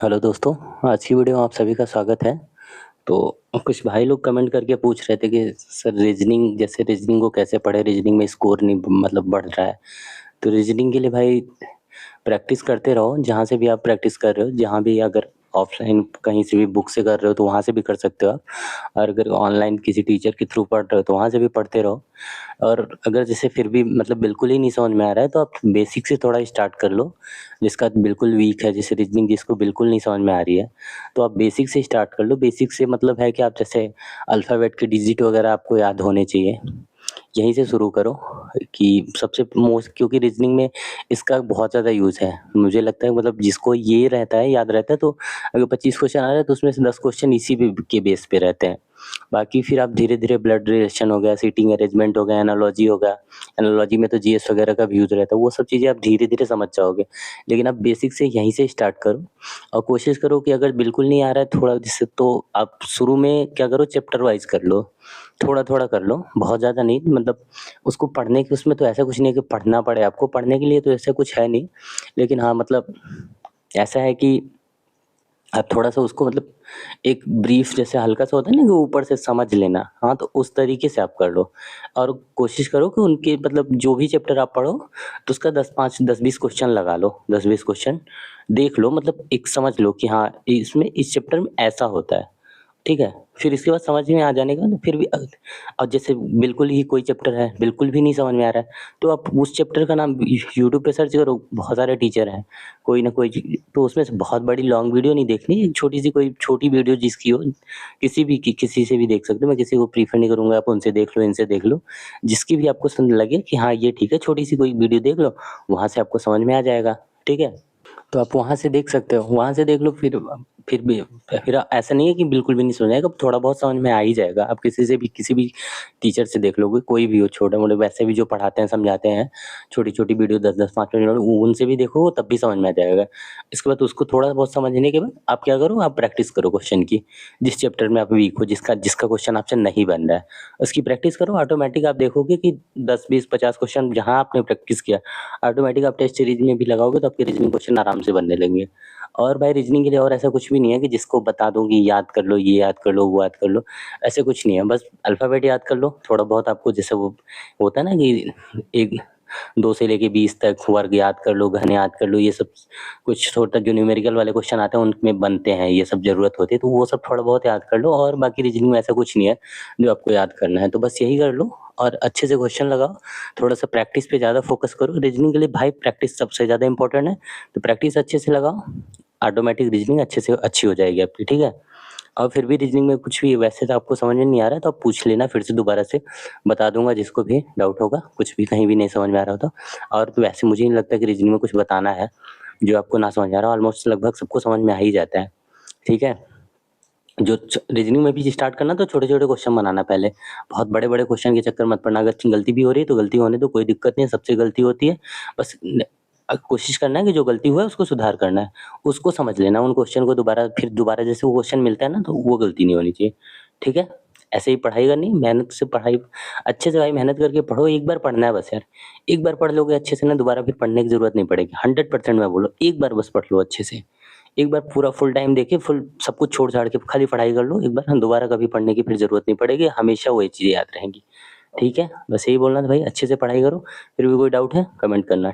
Hello दोस्तों, आज की वीडियो में आप सभी का स्वागत है। तो कुछ भाई लोग कमेंट करके पूछ रहे थे कि सर रीजनिंग को कैसे पढ़े, रीजनिंग में स्कोर नहीं मतलब बढ़ रहा है। तो रीजनिंग के लिए भाई प्रैक्टिस करते रहो, जहाँ से भी आप प्रैक्टिस कर रहे हो, जहाँ भी अगर ऑफलाइन कहीं से भी बुक से कर रहे हो तो वहाँ से भी कर सकते हो आप। और अगर ऑनलाइन किसी टीचर के थ्रू पढ़ रहे हो तो वहाँ से भी पढ़ते रहो। और अगर जैसे फिर भी मतलब बिल्कुल ही नहीं समझ में आ रहा है तो आप बेसिक से थोड़ा स्टार्ट कर लो। जिसका बिल्कुल वीक है, जैसे रीजनिंग जिसको बिल्कुल नहीं समझ में आ रही है, तो आप बेसिक से स्टार्ट कर लो। बेसिक से मतलब है कि आप जैसे अल्फ़ाबेट के डिजिट वगैरह आपको याद होने चाहिए, यहीं से शुरू करो। कि सबसे मोस्ट, क्योंकि रीजनिंग में इसका बहुत ज़्यादा यूज़ है। मुझे लगता है मतलब जिसको ये रहता है, याद रहता है, तो अगर 25 क्वेश्चन आ रहे हैं तो उसमें से 10 क्वेश्चन इसी पे के बेस पे रहते हैं। बाकी फिर आप धीरे-धीरे ब्लड रिलेशन हो गया, सीटिंग अरेंजमेंट हो गया, एनालॉजी हो गया। एनालॉजी में तो जीएस वगैरह का भी यूज़ रहता है, वो सब चीज़ें आप धीरे-धीरे समझ जाओगे। लेकिन आप बेसिक से यहीं से स्टार्ट करो और कोशिश करो कि अगर बिल्कुल नहीं आ रहा है थोड़ा जिससे, तो आप शुरू में क्या करो, चैप्टर वाइज़ कर लो। थोड़ा-थोड़ा कर लो, बहुत ज़्यादा नहीं। मतलब उसको पढ़ने की उसमें तो ऐसा कुछ नहीं है कि पढ़ना पड़े आपको, पढ़ने के लिए तो ऐसा कुछ है नहीं। लेकिन हाँ, मतलब ऐसा है कि आप थोड़ा-सा उसको मतलब एक ब्रीफ जैसे हल्का-सा होता है ना कि ऊपर से समझ लेना, हाँ, तो उस तरीके से आप कर लो। और कोशिश करो कि उनके मतलब जो भी चैप्टर आप पढ़ो, तो उसका 10-20 क्वेश्चन लगा लो, 10-20 क्वेश्चन देख लो, मतलब एक समझ लो कि हाँ, इसमें इस चैप्टर में ऐसा होता है। ठीक है? फिर इसके बाद समझ में आ जाने के बाद फिर भी और जैसे बिल्कुल ही कोई चैप्टर है, बिल्कुल भी नहीं समझ में आ रहा है, तो आप उस चैप्टर का नाम यूट्यूब पे सर्च करो, बहुत सारे टीचर हैं, कोई ना कोई तो उसमें से बहुत बड़ी लॉन्ग वीडियो नहीं देखनी, एक छोटी-सी कोई छोटी वीडियो जिसकी हो, किसी भी की किसी से भी देख सकते हो, मैं किसी को प्रेफ़र नहीं करूँगा आप उनसे देख लो, इनसे देख लो, जिसकी भी आपको लगे कि हाँ, ये ठीक है, छोटी-सी कोई वीडियो देख लो, वहाँ से आपको समझ में आ जाएगा, ठीक है? तो आप वहाँ से देख सकते हो, वहाँ से देख लो। फिर भी फिर ऐसा नहीं है कि बिल्कुल भी नहीं समझ आएगा, थोड़ा बहुत समझ में आ ही जाएगा। आप किसी भी टीचर से देख लोगे, कोई भी हो, छोटे-मोटे वैसे भी जो पढ़ाते हैं, समझाते हैं, छोटी-छोटी वीडियो 10-10, 5 मिनट वाली, उनसे भी देखो तब भी समझ में आ जाएगा। इसके बाद उसको थोड़ा बहुत समझने के बाद आप क्या करो, आप प्रैक्टिस करो क्वेश्चन की। जिस चैप्टर में आप वीक हो, जिसका जिसका क्वेश्चन आपसे नहीं बन रहा है, उसकी प्रैक्टिस करो। ऑटोमेटिक आप देखोगे कि 10, 20, 50 क्वेश्चन जहाँ आपने प्रैक्टिस किया, ऑटोमेटिक आप टेस्ट सीरीज में भी लगाओगे तो आपके रीजनिंग क्वेश्चन आराम से बनने लगेंगे। और भाई रीजनिंग के लिए और ऐसा कुछ भी नहीं है कि जिसको बता दूँ कि याद कर लो, ये याद कर लो, वो याद कर लो, ऐसे कुछ नहीं है। बस अल्फ़ाबेट याद कर लो, थोड़ा बहुत आपको जैसे वो होता है ना कि एक 2 से लेके 20 तक वर्ग याद कर लो, घन याद कर लो, ये सब कुछ छोटा जो न्यूमेरिकल वाले क्वेश्चन आते हैं उनमें बनते हैं, ये सब ज़रूरत होती है, तो वो सब थोड़ा बहुत याद कर लो। और बाकी रीजनिंग में ऐसा कुछ नहीं है जो आपको याद करना है, तो बस यही कर लो और अच्छे से क्वेश्चन लगाओ। थोड़ा-सा प्रैक्टिस पे ज़्यादा फ़ोकस करो। रीजनिंग के लिए भाई प्रैक्टिस सबसे ज़्यादा इम्पोर्टेंट है, तो प्रैक्टिस अच्छे से लगाओ, ऑटोमेटिक रीजनिंग अच्छे से अच्छी हो जाएगी आपकी, ठीक है? और फिर भी रीजनिंग में कुछ भी वैसे तो आपको समझ में नहीं आ रहा है तो आप पूछ लेना फिर से दोबारा से, बता दूँगा जिसको भी डाउट होगा, कुछ भी कहीं भी नहीं समझ में आ रहा हो तो। और तो वैसे मुझे नहीं लगता कि रीजनिंग में कुछ बताना है, जो आपको ना समझ आ रहा हो, ऑलमोस्ट लगभग सबको समझ में आ ही जाता है, ठीक है? जो रीजनिंग में भी स्टार्ट करना तो छोटे-छोटे क्वेश्चन बनाना पहले, बहुत बड़े-बड़े क्वेश्चन के चक्कर मत पड़ना। अगर गलती भी हो रही है तो गलती होने दो, कोई दिक्कत नहीं है, सबसे गलती होती है। बस कोशिश करना है कि जो गलती हुआ है उसको सुधार करना है, उसको समझ लेना, उन क्वेश्चन को दोबारा जैसे वो क्वेश्चन मिलता है ना तो वो गलती नहीं होनी चाहिए, ठीक है? ऐसे ही पढ़ाई करनी, मेहनत से पढ़ाई अच्छे से भाई मेहनत करके पढ़ो, एक बार पढ़ना है बस यार। एक बार पढ़ लोगे अच्छे से ना, दोबारा फिर पढ़ने की ज़रूरत नहीं पड़ेगी, 100% मैं बोल रहा हूँ, एक बार बस पढ़ लो अच्छे से। एक बार पूरा फुल टाइम देके फुल सब कुछ छोड़-छाड़ के खाली पढ़ाई कर लो एक बार, दोबारा कभी पढ़ने की फिर ज़रूरत नहीं पड़ेगी, हमेशा वही चीज़ें याद रहेंगी। ठीक है? बस यही बोलना था भाई, अच्छे से पढ़ाई करो, फिर भी कोई डाउट है कमेंट करना।